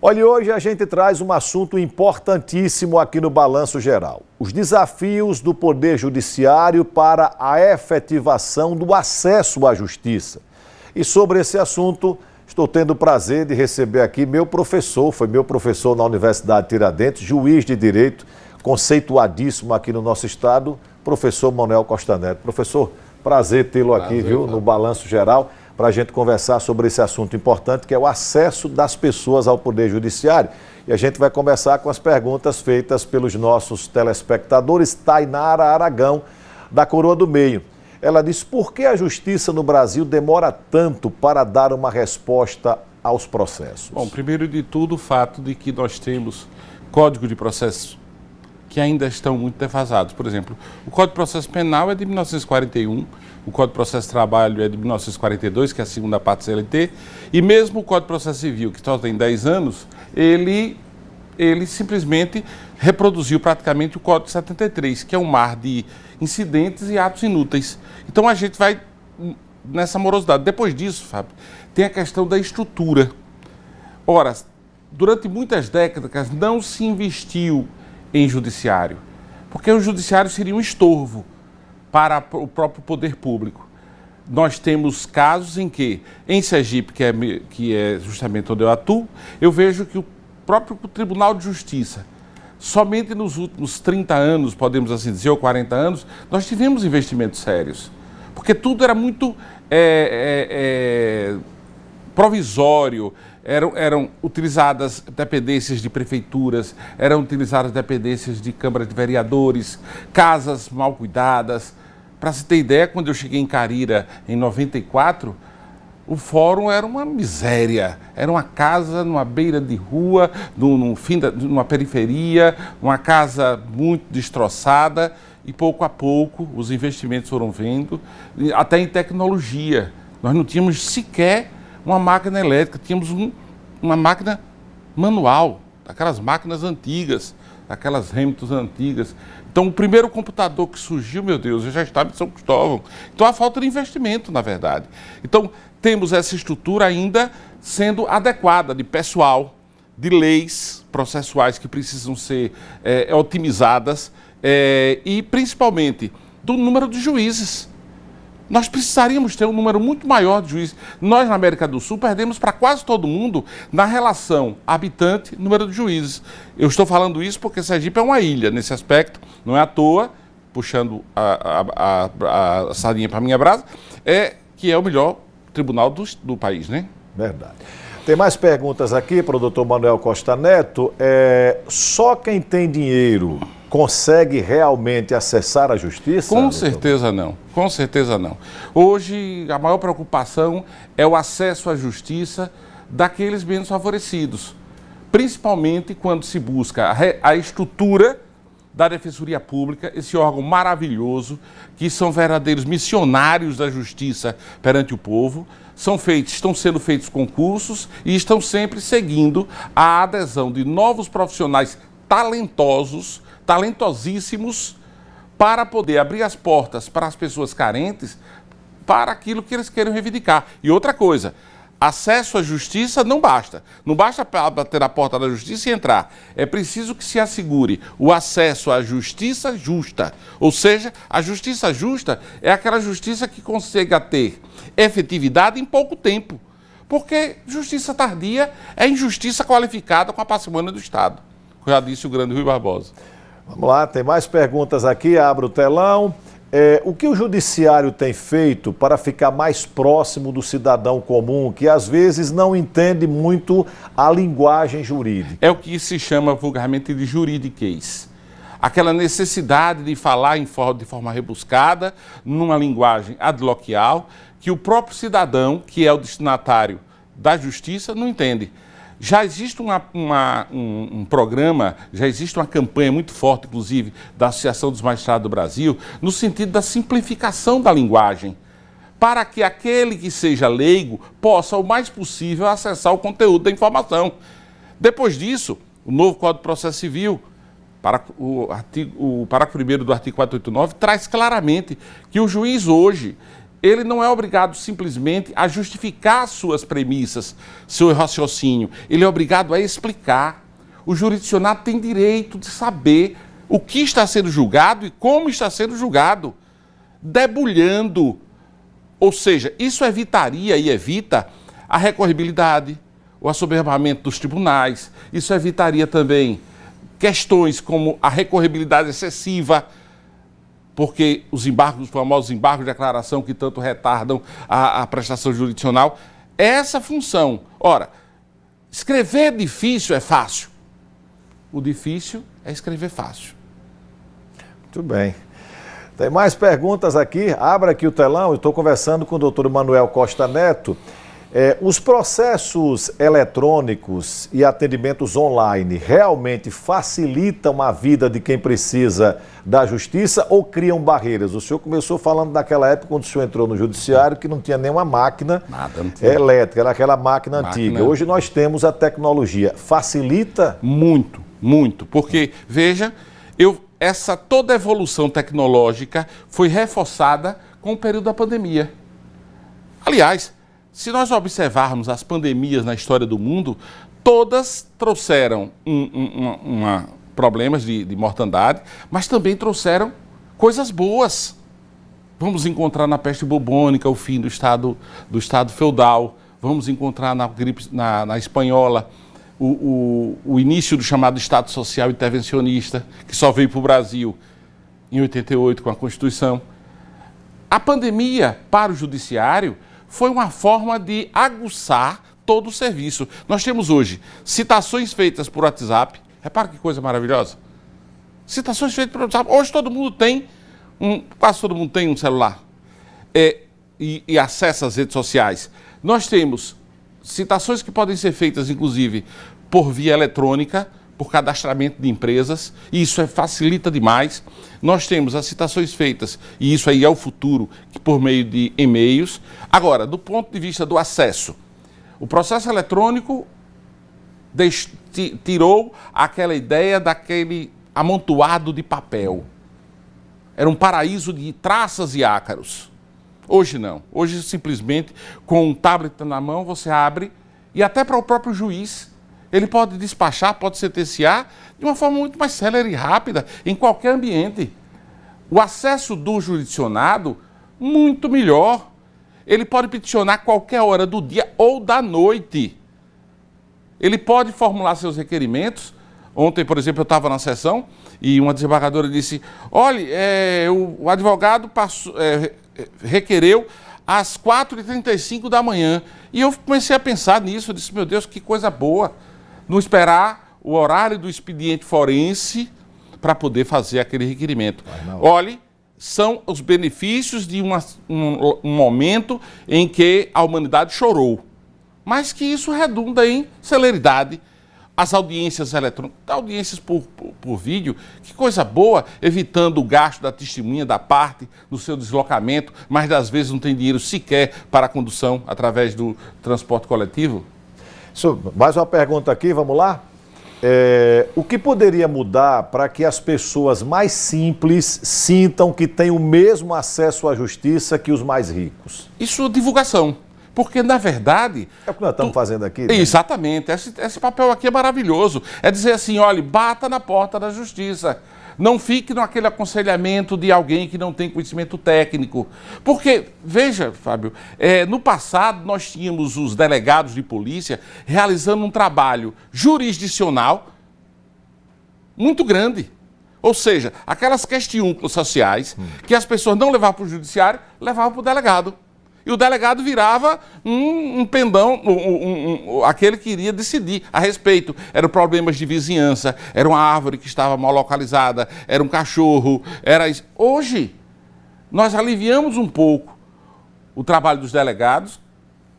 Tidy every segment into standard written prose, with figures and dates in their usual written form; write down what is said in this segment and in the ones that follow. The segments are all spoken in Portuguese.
Olha, hoje a gente traz um assunto importantíssimo aqui no Balanço Geral. Os desafios do Poder Judiciário para a efetivação do acesso à justiça. E sobre esse assunto, estou tendo o prazer de receber aqui foi meu professor na Universidade Tiradentes, juiz de direito, conceituadíssimo aqui no nosso estado, professor Manuel Costa Neto. Professor, prazer tê-lo aqui, viu, no Balanço Geral, para a gente conversar sobre esse assunto importante, que é o acesso das pessoas ao Poder Judiciário. E a gente vai começar com as perguntas feitas pelos nossos telespectadores. Tainara Aragão, da Coroa do Meio. Ela diz: por que a justiça no Brasil demora tanto para dar uma resposta aos processos? Bom, primeiro de tudo, o fato de que nós temos Código de Processo que ainda estão muito defasados. Por exemplo, o Código de Processo Penal é de 1941, o Código de Processo de Trabalho é de 1942, que é a segunda parte do CLT, e mesmo o Código de Processo Civil, que só tem 10 anos, ele simplesmente reproduziu praticamente o Código de 73, que é um mar de incidentes e atos inúteis. Então a gente vai nessa morosidade. Depois disso, Fábio, tem a questão da estrutura. Ora, durante muitas décadas não se investiu em judiciário, porque o judiciário seria um estorvo para o próprio poder público. Nós temos casos em que, em Sergipe, que é justamente onde eu atuo, eu vejo que o próprio Tribunal de Justiça, somente nos últimos 30 anos, podemos assim dizer, ou 40 anos, nós tivemos investimentos sérios, porque tudo era muito provisório. Eram utilizadas dependências de prefeituras, eram utilizadas dependências de câmaras de vereadores, casas mal cuidadas. Para se ter ideia, quando eu cheguei em Carira, em 94, o fórum era uma miséria. Era uma casa numa beira de rua, numa periferia, uma casa muito destroçada, e pouco a pouco os investimentos foram vindo, até em tecnologia. Nós não tínhamos sequer uma máquina elétrica, tínhamos uma máquina manual, aquelas máquinas antigas, aquelas Hamilton antigas. Então, o primeiro computador que surgiu, meu Deus, já estava em São Cristóvão. Então, há falta de investimento, na verdade. Então, temos essa estrutura ainda sendo adequada de pessoal, de leis processuais que precisam ser otimizadas e, principalmente, do número de juízes. Nós precisaríamos ter um número muito maior de juízes. Nós, na América do Sul, perdemos para quase todo mundo na relação habitante-número de juízes. Eu estou falando isso porque Sergipe é uma ilha nesse aspecto, não é à toa, puxando a sardinha para a minha brasa, que é o melhor tribunal do país, né? Verdade. Tem mais perguntas aqui para o doutor Manuel Costa Neto. Só quem tem dinheiro consegue realmente acessar a justiça? Com certeza não, com certeza não. Hoje, a maior preocupação é o acesso à justiça daqueles menos favorecidos, principalmente quando se busca a estrutura da Defensoria Pública, esse órgão maravilhoso, que são verdadeiros missionários da justiça perante o povo. Estão sendo feitos concursos e estão sempre seguindo a adesão de novos profissionais talentosíssimos, para poder abrir as portas para as pessoas carentes, para aquilo que eles querem reivindicar. E outra coisa, acesso à justiça não basta. Não basta bater na porta da justiça e entrar. É preciso que se assegure o acesso à justiça justa. Ou seja, a justiça justa é aquela justiça que consiga ter efetividade em pouco tempo. Porque justiça tardia é injustiça qualificada com a parcimônia do Estado. Já disse o grande Rui Barbosa. Vamos lá, tem mais perguntas aqui, abro o telão. O que o judiciário tem feito para ficar mais próximo do cidadão comum, que às vezes não entende muito a linguagem jurídica? É o que se chama vulgarmente de juridiquês. Aquela necessidade de falar de forma rebuscada, numa linguagem adloquial, que o próprio cidadão, que é o destinatário da justiça, não entende. Já existe um programa, já existe uma campanha muito forte, inclusive, da Associação dos Magistrados do Brasil, no sentido da simplificação da linguagem, para que aquele que seja leigo possa, o mais possível, acessar o conteúdo da informação. Depois disso, o novo Código de Processo Civil, o parágrafo 1º do artigo 489, traz claramente que o juiz hoje ele não é obrigado simplesmente a justificar suas premissas, seu raciocínio. Ele é obrigado a explicar. O jurisdicionado tem direito de saber o que está sendo julgado e como está sendo julgado, debulhando. Ou seja, isso evitaria e evita a recorribilidade, o assoberbamento dos tribunais. Isso evitaria também questões como a recorribilidade excessiva, porque os embargos, os famosos embargos de declaração que tanto retardam a prestação jurisdicional, é essa função. Ora, escrever difícil é fácil. O difícil é escrever fácil. Muito bem. Tem mais perguntas aqui. Abra aqui o telão. Eu estou conversando com o doutor Manuel Costa Neto. Os processos eletrônicos e atendimentos online realmente facilitam a vida de quem precisa da justiça ou criam barreiras? O senhor começou falando daquela época quando o senhor entrou no judiciário que não tinha nenhuma máquina elétrica, era aquela máquina antiga. Hoje nós temos a tecnologia. Facilita? Muito, muito. Porque, veja, toda a evolução tecnológica foi reforçada com o período da pandemia. Aliás, se nós observarmos as pandemias na história do mundo, todas trouxeram problemas de mortandade, mas também trouxeram coisas boas. Vamos encontrar na peste bubônica o fim do estado feudal, vamos encontrar na gripe, na espanhola, o início do chamado Estado Social Intervencionista, que só veio para o Brasil em 88 com a Constituição. A pandemia, para o judiciário, foi uma forma de aguçar todo o serviço. Nós temos hoje citações feitas por WhatsApp. Repara que coisa maravilhosa. Citações feitas por WhatsApp. Hoje todo mundo tem, quase todo mundo tem um celular e acessa as redes sociais. Nós temos citações que podem ser feitas, inclusive, por via eletrônica, por cadastramento de empresas, e isso facilita demais. Nós temos as citações feitas, e isso aí é o futuro, que por meio de e-mails. Agora, do ponto de vista do acesso, o processo eletrônico tirou aquela ideia daquele amontoado de papel. Era um paraíso de traças e ácaros. Hoje não. Hoje, simplesmente, com um tablet na mão, você abre, e até para o próprio juiz, ele pode despachar, pode sentenciar de uma forma muito mais célere e rápida, em qualquer ambiente. O acesso do jurisdicionado, muito melhor. Ele pode peticionar qualquer hora do dia ou da noite. Ele pode formular seus requerimentos. Ontem, por exemplo, eu estava na sessão e uma desembargadora disse, olha, o advogado requereu às 4h35 da manhã. E eu comecei a pensar nisso, eu disse, meu Deus, que coisa boa. Não esperar o horário do expediente forense para poder fazer aquele requerimento. Olhe, são os benefícios de um momento em que a humanidade chorou, mas que isso redunda em celeridade. As audiências eletrônicas, audiências por vídeo, que coisa boa, evitando o gasto da testemunha, da parte, no seu deslocamento, mas das vezes não tem dinheiro sequer para a condução através do transporte coletivo. Mais uma pergunta aqui, vamos lá? O que poderia mudar para que as pessoas mais simples sintam que têm o mesmo acesso à justiça que os mais ricos? Isso é divulgação. Porque, na verdade... É o que nós estamos fazendo aqui, né? Exatamente. Esse papel aqui é maravilhoso. É dizer assim, olha, bata na porta da justiça. Não fique naquele aconselhamento de alguém que não tem conhecimento técnico. Porque, veja, Fábio, no passado nós tínhamos os delegados de polícia realizando um trabalho jurisdicional muito grande. Ou seja, aquelas questiúnculos sociais que as pessoas não levavam para o judiciário, levavam para o delegado. E o delegado virava um pendão, aquele que iria decidir a respeito. Eram problemas de vizinhança, era uma árvore que estava mal localizada, era um cachorro, era isso. Hoje, nós aliviamos um pouco o trabalho dos delegados,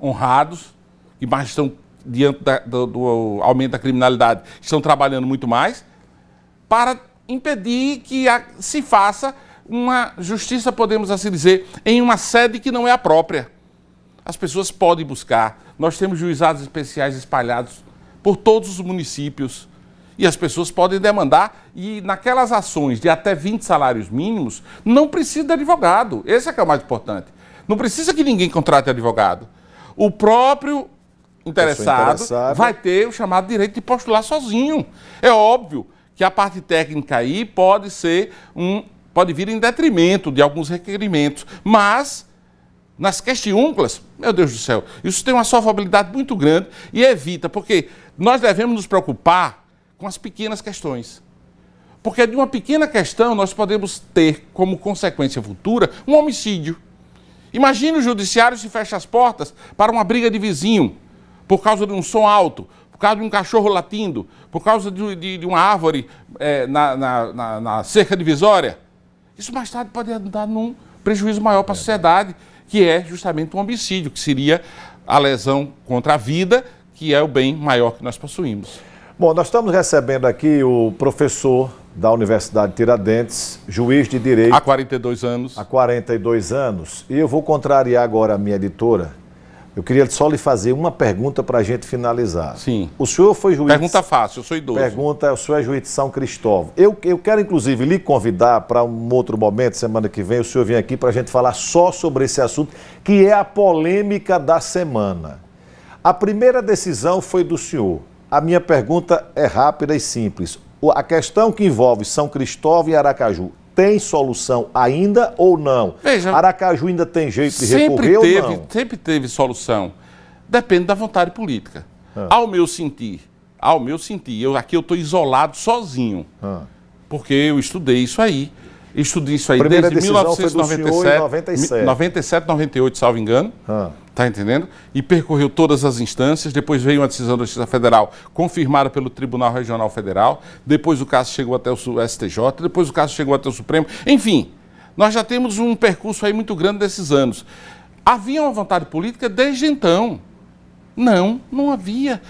honrados, que mais estão, diante do aumento da criminalidade, estão trabalhando muito mais, para impedir que se faça uma justiça, podemos assim dizer, em uma sede que não é a própria. As pessoas podem buscar. Nós temos juizados especiais espalhados por todos os municípios. E as pessoas podem demandar. E naquelas ações de até 20 salários mínimos, não precisa de advogado. Esse é que é o mais importante. Não precisa que ninguém contrate advogado. O próprio interessado vai ter o chamado direito de postular sozinho. É óbvio que a parte técnica aí pode vir em detrimento de alguns requerimentos, mas nas questiúnculas, meu Deus do céu, isso tem uma solvabilidade muito grande e evita, porque nós devemos nos preocupar com as pequenas questões. Porque de uma pequena questão nós podemos ter como consequência futura um homicídio. Imagine o judiciário se fecha as portas para uma briga de vizinho, por causa de um som alto, por causa de um cachorro latindo, por causa de uma árvore na cerca divisória. Isso mais tarde pode dar num prejuízo maior para a sociedade, que é justamente um homicídio, que seria a lesão contra a vida, que é o bem maior que nós possuímos. Bom, nós estamos recebendo aqui o professor da Universidade de Tiradentes, juiz de direito. Há 42 anos. Há 42 anos. E eu vou contrariar agora a minha editora. Eu queria só lhe fazer uma pergunta para a gente finalizar. Sim. O senhor foi juiz... Pergunta fácil, eu sou idoso. O senhor é juiz de São Cristóvão. Eu quero, inclusive, lhe convidar para um outro momento, semana que vem, o senhor vem aqui para a gente falar só sobre esse assunto, que é a polêmica da semana. A primeira decisão foi do senhor. A minha pergunta é rápida e simples. A questão que envolve São Cristóvão e Aracaju tem solução ainda ou não? Veja, Aracaju ainda tem jeito de recorrer ou não? Sempre teve solução. Depende da vontade política. Ao meu sentir, aqui eu estou isolado sozinho, porque eu estudei isso aí. Estudei isso aí desde 1997, 97, 98, salvo engano. Tá entendendo? E percorreu todas as instâncias, depois veio uma decisão da Justiça Federal confirmada pelo Tribunal Regional Federal, depois o caso chegou até o STJ, depois o caso chegou até o Supremo. Enfim, nós já temos um percurso aí muito grande desses anos. Havia uma vontade política desde então? Não havia.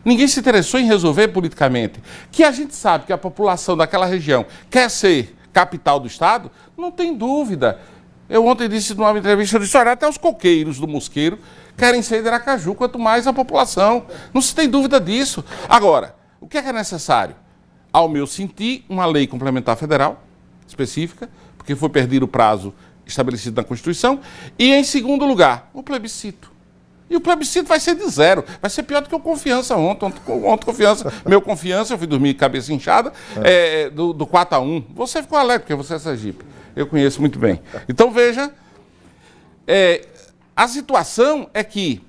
Ninguém se interessou em resolver politicamente. Que a gente sabe que a população daquela região quer ser capital do Estado, não tem dúvida. Eu ontem disse numa entrevista, eu disse, olha, até os coqueiros do Mosqueiro querem ser de Aracaju, quanto mais a população. Não se tem dúvida disso. Agora, o que é necessário? Ao meu sentir, uma lei complementar federal, específica, porque foi perdido o prazo estabelecido na Constituição, e, em segundo lugar, o plebiscito. E o plebiscito vai ser de zero, vai ser pior do que o Confiança ontem Confiança, meu Confiança, eu fui dormir cabeça inchada, do 4-1. Você ficou alegre, porque você é Sergipe. Eu conheço muito bem. Então, veja, a situação é que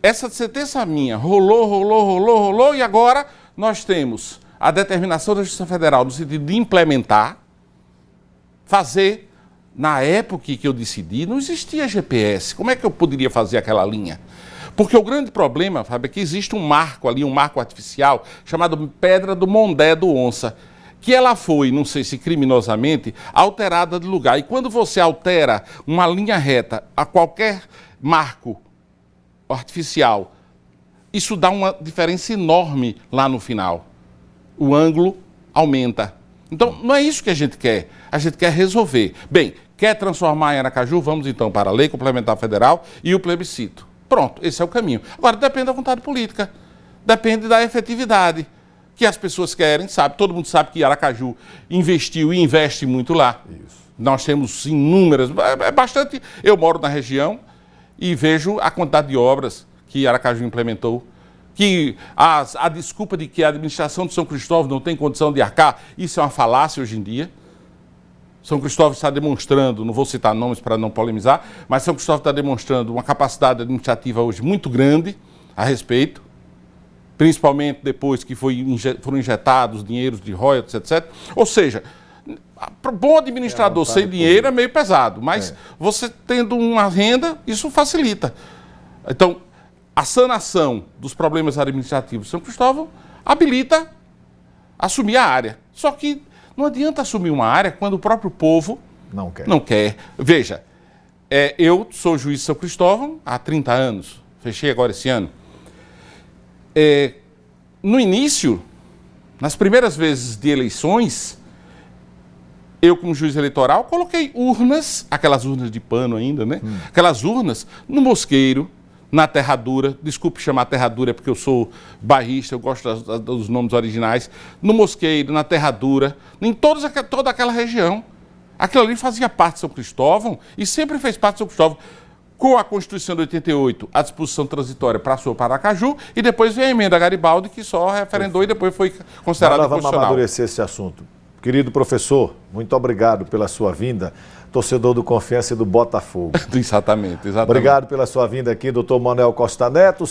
essa sentença minha rolou, e agora nós temos a determinação da Justiça Federal no sentido de implementar, fazer. Na época que eu decidi, não existia GPS. Como é que eu poderia fazer aquela linha? Porque o grande problema, Fábio, é que existe um marco ali, um marco artificial, chamado Pedra do Mondé do Onça, que ela foi, não sei se criminosamente, alterada de lugar. E quando você altera uma linha reta a qualquer marco artificial, isso dá uma diferença enorme lá no final. O ângulo aumenta. Então, não é isso que a gente quer. A gente quer resolver. Bem, quer transformar em Aracaju? Vamos então para a Lei Complementar Federal e o plebiscito. Pronto, esse é o caminho. Agora, depende da vontade política. Depende da efetividade que as pessoas querem, sabe? Todo mundo sabe que Aracaju investiu e investe muito lá. Isso. Nós temos inúmeras, bastante. Eu moro na região e vejo a quantidade de obras que Aracaju implementou. Que a desculpa de que a administração de São Cristóvão não tem condição de arcar, isso é uma falácia hoje em dia. São Cristóvão está demonstrando, não vou citar nomes para não polemizar, mas São Cristóvão está demonstrando uma capacidade administrativa hoje muito grande a respeito, principalmente depois que foram injetados dinheiros de royalties, etc. Ou seja, para bom administrador sem dinheiro é meio pesado, mas você tendo uma renda, isso facilita. Então, a sanação dos problemas administrativos de São Cristóvão habilita assumir a área. Só que não adianta assumir uma área quando o próprio povo não quer. Veja, eu sou juiz de São Cristóvão há 30 anos, fechei agora esse ano. No início, nas primeiras vezes de eleições, eu como juiz eleitoral coloquei urnas, aquelas urnas de pano ainda, né? Aquelas urnas no Mosqueiro, na Terradura, desculpe chamar Terradura porque eu sou bairrista, eu gosto dos nomes originais, no Mosqueiro, na Terradura, em toda aquela região. Aquilo ali fazia parte de São Cristóvão e sempre fez parte de São Cristóvão. Com a Constituição de 88, a disposição transitória passou para Aracaju e depois veio a emenda Garibaldi, que só referendou e depois foi considerada Vamos constitucional. amadurecer esse assunto. Querido professor, muito obrigado pela sua vinda. Torcedor do Confiança e do Botafogo. Exatamente. Obrigado pela sua vinda aqui, doutor Manuel Costa Neto.